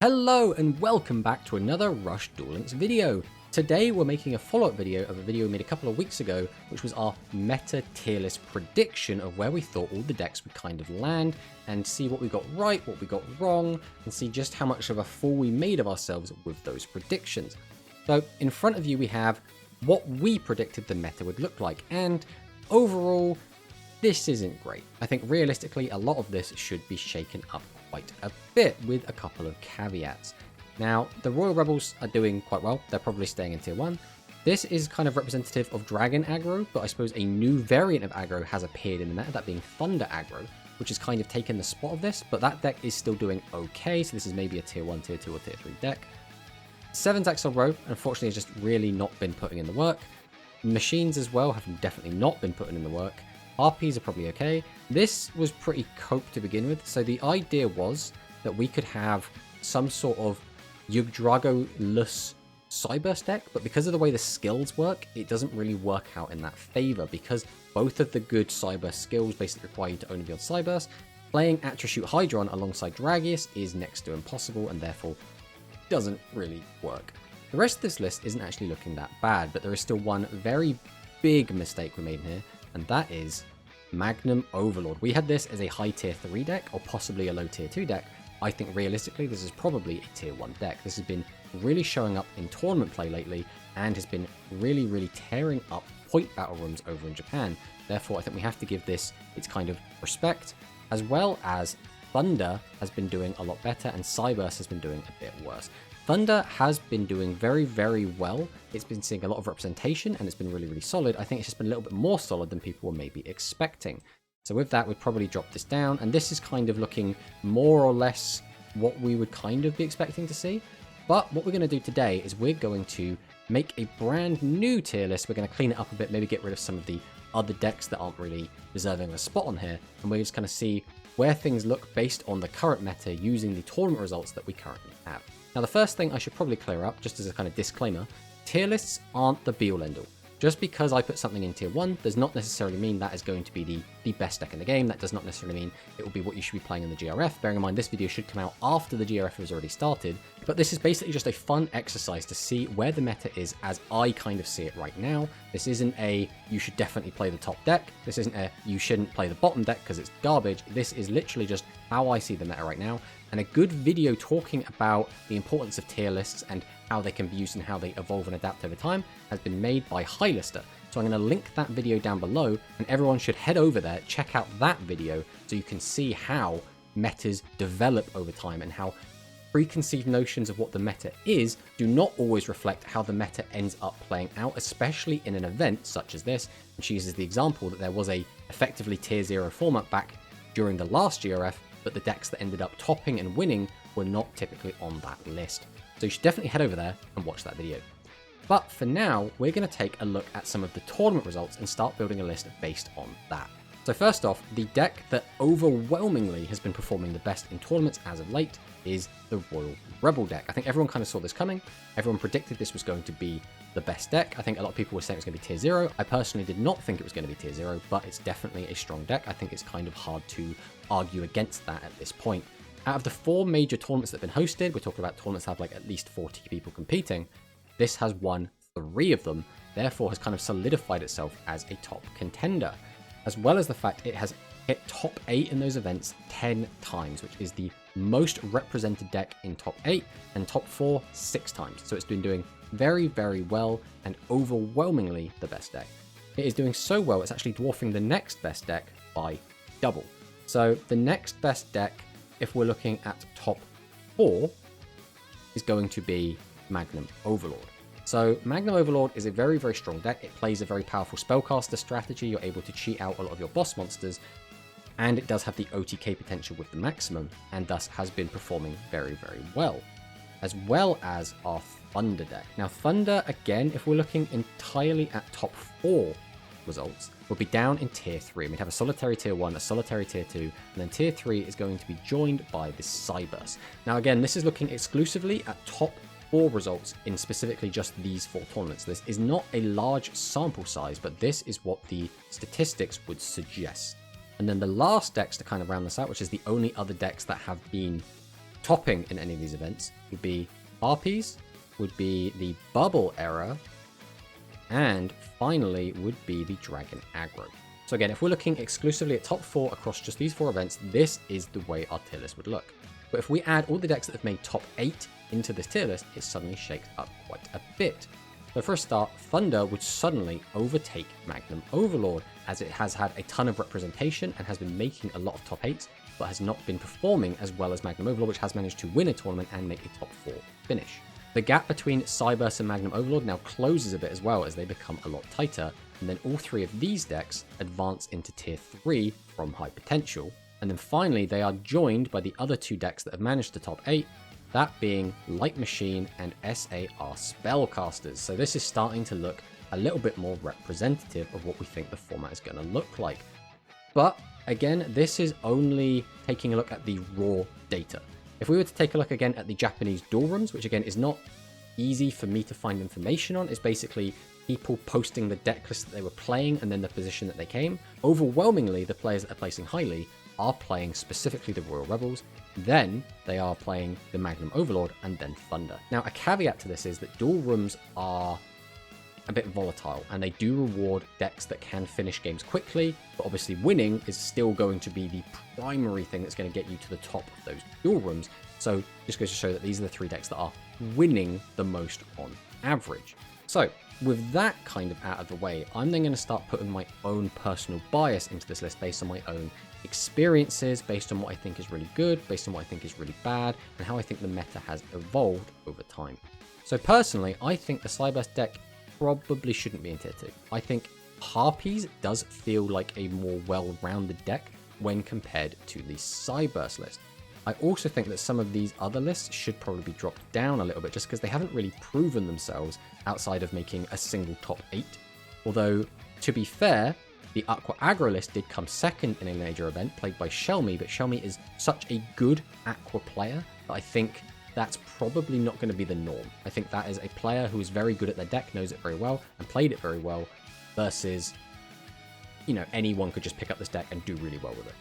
Hello and welcome back to another Rush Duel Links video. Today we're making a follow-up video of a video we made a couple of weeks ago, which was our meta tier list prediction of where we thought all the decks would kind of land, and see what we got right, what we got wrong, and see just how much of a fool we made of ourselves with those predictions. So in front of you we have what we predicted the meta would look like, and overall this isn't great. I think realistically a lot of this should be shaken up quite a bit with a couple of caveats. Now, the Royal Rebels are doing quite well. They're probably staying in tier 1. This is kind of representative of Dragon aggro, but I suppose a new variant of aggro has appeared in the meta, that being Thunder aggro, which has kind of taken the spot of this, but that deck is still doing okay, so this is maybe a tier 1, tier 2, or tier 3 deck. 7's Axel Row, unfortunately, has just really not been putting in the work. Machines as well have definitely not been putting in the work. RPs are probably okay. This was pretty cope to begin with, so the idea was that we could have some sort of yugioh-less Cyburst deck, but because of the way the skills work, it doesn't really work out in that favor, because both of the good Cyburst skills basically require you to only be on Cyburst. Playing Attribute Hydron alongside Dragius is next to impossible, and therefore doesn't really work. The rest of this list isn't actually looking that bad, but there is still one very big mistake we made here, and that is Magnum Overlord. We had this as a high tier 3 deck, or possibly a low tier 2 deck. I think realistically this is probably a tier 1 deck. This has been really showing up in tournament play lately, and has been really tearing up point battle rooms over in Japan. Therefore, I think we have to give this its kind of respect, as well as Thunder has been doing a lot better, and Cyburst has been doing a bit worse. Thunder has been doing very well. It's been seeing a lot of representation, and it's been really solid. I think it's just been a little bit more solid than people were maybe expecting. So with that, we'd probably drop this down, and this is kind of looking more or less what we would kind of be expecting to see. But what we're going to do today is we're going to make a brand new tier list. We're going to clean it up a bit, maybe get rid of some of the other decks that aren't really deserving of a spot on here, and we're just going to see where things look based on the current meta using the tournament results that we currently have. Now, the first thing I should probably clear up, just as a kind of disclaimer, tier lists aren't the be-all end-all. Just because I put something in tier 1 does not necessarily mean that is going to be the best deck in the game. That does not necessarily mean it will be what you should be playing in the GRF. Bearing in mind, this video should come out after the GRF has already started. But this is basically just a fun exercise to see where the meta is as I kind of see it right now. This isn't a, you should definitely play the top deck. This isn't a, you shouldn't play the bottom deck because it's garbage. This is literally just how I see the meta right now. And a good video talking about the importance of tier lists and how they can be used and how they evolve and adapt over time has been made by Hylaster. So I'm going to link that video down below, and everyone should head over there, check out that video so you can see how metas develop over time and how preconceived notions of what the meta is do not always reflect how the meta ends up playing out, especially in an event such as this. And she uses the example that there was a effectively tier 0 format back during the last GRF, but the decks that ended up topping and winning were not typically on that list. So you should definitely head over there and watch that video. But for now, we're going to take a look at some of the tournament results and start building a list based on that. So first off, the deck that overwhelmingly has been performing the best in tournaments as of late is the Royal Rebel deck. I think everyone kind of saw this coming. Everyone predicted this was going to be the best deck. I think a lot of people were saying it was going to be tier 0. I personally did not think it was going to be tier 0, but it's definitely a strong deck. I think it's kind of hard to argue against that at this point. Out of the 4 major tournaments that have been hosted, we're talking about tournaments that have like at least 40 people competing, this has won 3 of them, therefore has kind of solidified itself as a top contender, as well as the fact it has hit top 8 in those events 10 times, which is the most represented deck in top 8, and top 4 6 times. So it's been doing very well, and overwhelmingly the best deck. It is doing so well, it's actually dwarfing the next best deck by double. So the next best deck, if we're looking at top 4, is going to be Magnum Overlord. So Magnum Overlord is a very strong deck. It plays a very powerful spellcaster strategy. You're able to cheat out a lot of your boss monsters, and it does have the OTK potential with the maximum, and thus has been performing very well. As well as our Thunder deck. Now Thunder, again, if we're looking entirely at top 4 results, will be down in tier 3. We'd have a solitary tier 1, a solitary tier 2, and then tier 3 is going to be joined by the Cyburst. Now again, this is looking exclusively at top 4 results in specifically just these 4 tournaments. This is not a large sample size, but this is what the statistics would suggest. And then the last decks to kind of round this out, which is the only other decks that have been topping in any of these events would be Harpies, would be the Bubble Era, and finally would be the Dragon Aggro. So again, if we're looking exclusively at top 4 across just these 4 events, this is the way our tier list would look. But if we add all the decks that have made top 8 into this tier list, it suddenly shakes up quite a bit. So for a start, Thunder would suddenly overtake Magnum Overlord, as it has had a ton of representation and has been making a lot of top 8s, but has not been performing as well as Magnum Overlord, which has managed to win a tournament and make a top 4 finish. The gap between Cyberse and Magnum Overlord now closes a bit as well as they become a lot tighter, and then all 3 of these decks advance into tier 3 from high potential, and then finally they are joined by the other 2 decks that have managed the top 8, that being Light Machine and SAR Spellcasters. So this is starting to look a little bit more representative of what we think the format is going to look like. But again, this is only taking a look at the raw data. If we were to take a look again at the Japanese duel rooms, which again is not easy for me to find information on, it's basically people posting the deck list that they were playing and then the position that they came. Overwhelmingly, the players that are placing highly are playing specifically the Royal Rebels, then they are playing the Magnum Overlord, and then Thunder. Now, a caveat to this is that duel rooms are a bit volatile, and they do reward decks that can finish games quickly, but obviously winning is still going to be the primary thing that's going to get you to the top of those duel rooms. So just goes to show that these are the 3 decks that are winning the most on average. So with that kind of out of the way, I'm then going to start putting my own personal bias into this list based on my own experiences, based on what I think is really good, based on what I think is really bad, and how I think the meta has evolved over time. So personally, I think the Cyberse deck probably shouldn't be in tier 2. I think Harpies does feel like a more well-rounded deck when compared to the Cyberse list. I also think that some of these other lists should probably be dropped down a little bit just because they haven't really proven themselves outside of making a single top 8. Although, to be fair, the Aqua Aggro list did come second in a major event played by Shelmy, but Shelmy is such a good Aqua player that I think that's probably not going to be the norm. I think that is a player who is very good at their deck, knows it very well, and played it very well, versus, you know, anyone could just pick up this deck and do really well with it.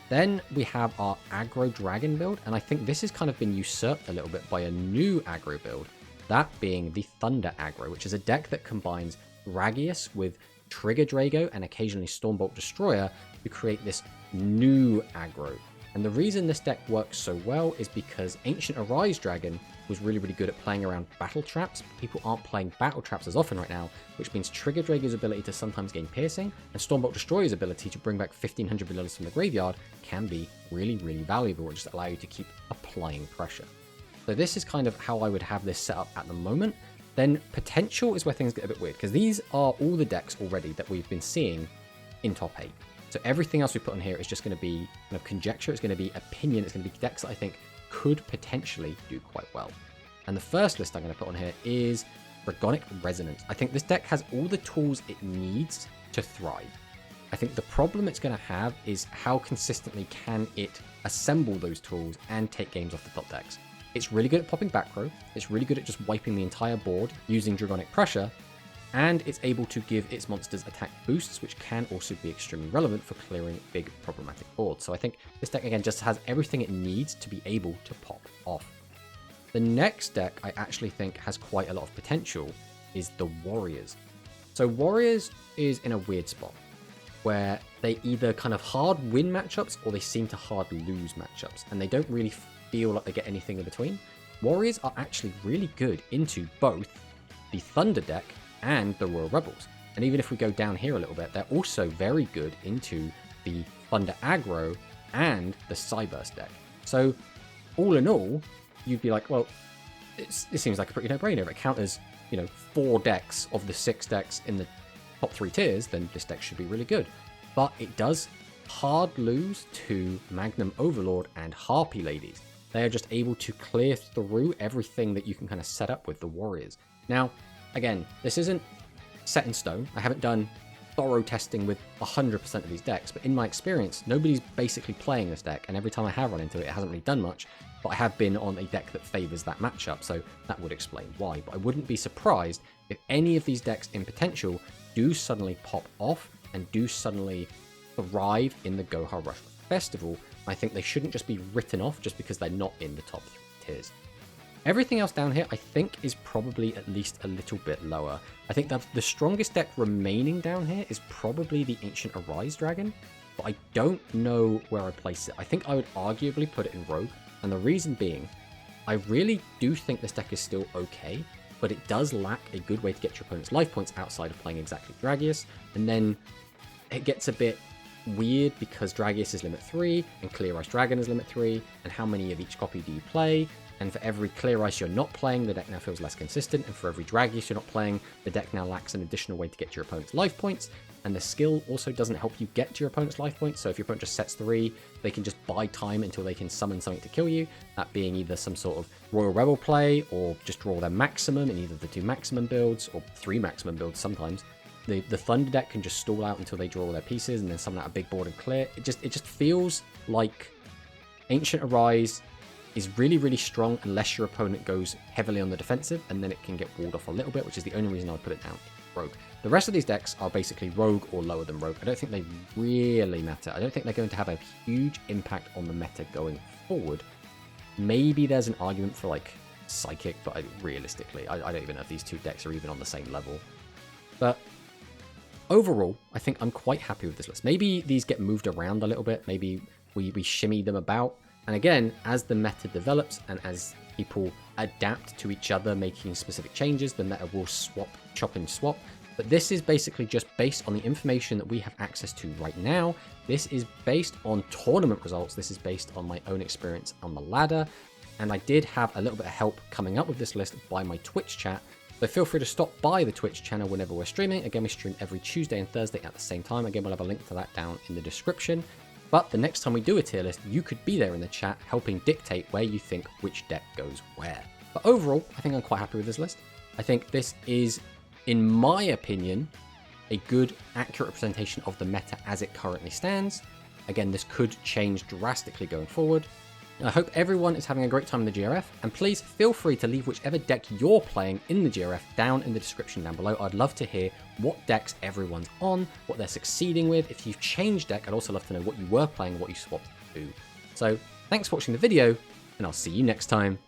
Then we have our Aggro Dragon build, and I think this has kind of been usurped a little bit by a new aggro build, that being the Thunder Aggro, which is a deck that combines Ragius with Trigger Drago and occasionally Stormbolt Destroyer to create this new aggro. And the reason this deck works so well is because Ancient Arise Dragon was really good at playing around battle traps. People aren't playing battle traps as often right now, which means Trigger Drago's ability to sometimes gain piercing and Stormbolt Destroyer's ability to bring back 1500 Vanillas from the graveyard can be really valuable, and just allow you to keep applying pressure. So this is kind of how I would have this set up at the moment. Then Potential is where things get a bit weird, because these are all the decks already that we've been seeing in top 8. So everything else we put on here is just going to be kind of conjecture, it's going to be opinion, it's going to be decks that I think could potentially do quite well. And the first list I'm going to put on here is Dragonic Resonance. I think this deck has all the tools it needs to thrive. I think the problem it's going to have is how consistently can it assemble those tools and take games off the top decks. It's really good at popping back row, it's really good at just wiping the entire board using Dragonic Pressure, and it's able to give its monsters attack boosts, which can also be extremely relevant for clearing big problematic boards. So I think this deck again just has everything it needs to be able to pop off. The next deck I actually think has quite a lot of potential is the Warriors. So Warriors is in a weird spot where they either kind of hard win matchups or they seem to hard lose matchups, and they don't really feel like they get anything in between. Warriors are actually really good into both the Thunder deck and the Royal Rebels. And even if we go down here a little bit, they're also very good into the Thunder Aggro and the Cyberse deck. So all in all, you'd be like, well, it seems like a pretty no-brainer. If it counters, 4 decks of the 6 decks in the top 3 tiers, then this deck should be really good. But it does hard lose to Magnum Overlord and Harpy Ladies. They are just able to clear through everything that you can kind of set up with the Warriors. Now, again, this isn't set in stone. I haven't done thorough testing with 100% of these decks, but in my experience, nobody's basically playing this deck, and every time I have run into it, it hasn't really done much, but I have been on a deck that favors that matchup, so that would explain why. But I wouldn't be surprised if any of these decks in potential do suddenly pop off and do suddenly thrive in the Goha Rush Festival, I think they shouldn't just be written off just because they're not in the top 3 tiers. Everything else down here, I think, is probably at least a little bit lower. I think that the strongest deck remaining down here is probably the Ancient Arise Dragon, but I don't know where I place it. I think I would arguably put it in Rogue, and the reason being, I really do think this deck is still okay, but it does lack a good way to get your opponent's life points outside of playing exactly Dragius, and then it gets a bit weird because Dragius is limit 3, and Clear Ice Dragon is limit 3, and how many of each copy do you play? And for every Clear Ice you're not playing, the deck now feels less consistent, and for every Dragius you're not playing, the deck now lacks an additional way to get to your opponent's life points, and the skill also doesn't help you get to your opponent's life points, so if your opponent just sets 3, they can just buy time until they can summon something to kill you, that being either some sort of Royal Rebel play, or just draw their maximum in either the 2 maximum builds, or 3 maximum builds sometimes. The Thunder deck can just stall out until they draw all their pieces, and then summon out a big board and clear. It just feels like Ancient Arise is really, really strong unless your opponent goes heavily on the defensive, and then it can get walled off a little bit, which is the only reason I would put it down Rogue. The rest of these decks are basically Rogue or lower than Rogue. I don't think they really matter. I don't think they're going to have a huge impact on the meta going forward. Maybe there's an argument for like Psychic, but realistically, I don't even know if these 2 decks are even on the same level. But overall, I think I'm quite happy with this list. Maybe these get moved around a little bit. Maybe we shimmy them about. And again, as the meta develops and as people adapt to each other, making specific changes, the meta will chop and swap. But this is basically just based on the information that we have access to right now. This is based on tournament results. This is based on my own experience on the ladder. And I did have a little bit of help coming up with this list by my Twitch chat. So feel free to stop by the Twitch channel whenever we're streaming. Again, we stream every Tuesday and Thursday at the same time. Again, we'll have a link to that down in the description. But the next time we do a tier list, you could be there in the chat helping dictate where you think which deck goes where. But overall, I think I'm quite happy with this list. I think this is, in my opinion, a good, accurate representation of the meta as it currently stands. Again, this could change drastically going forward. I hope everyone is having a great time in the GRF, and please feel free to leave whichever deck you're playing in the GRF down in the description down below. I'd love to hear what decks everyone's on, what they're succeeding with. If you've changed deck, I'd also love to know what you were playing, what you swapped to. So thanks for watching the video, and I'll see you next time.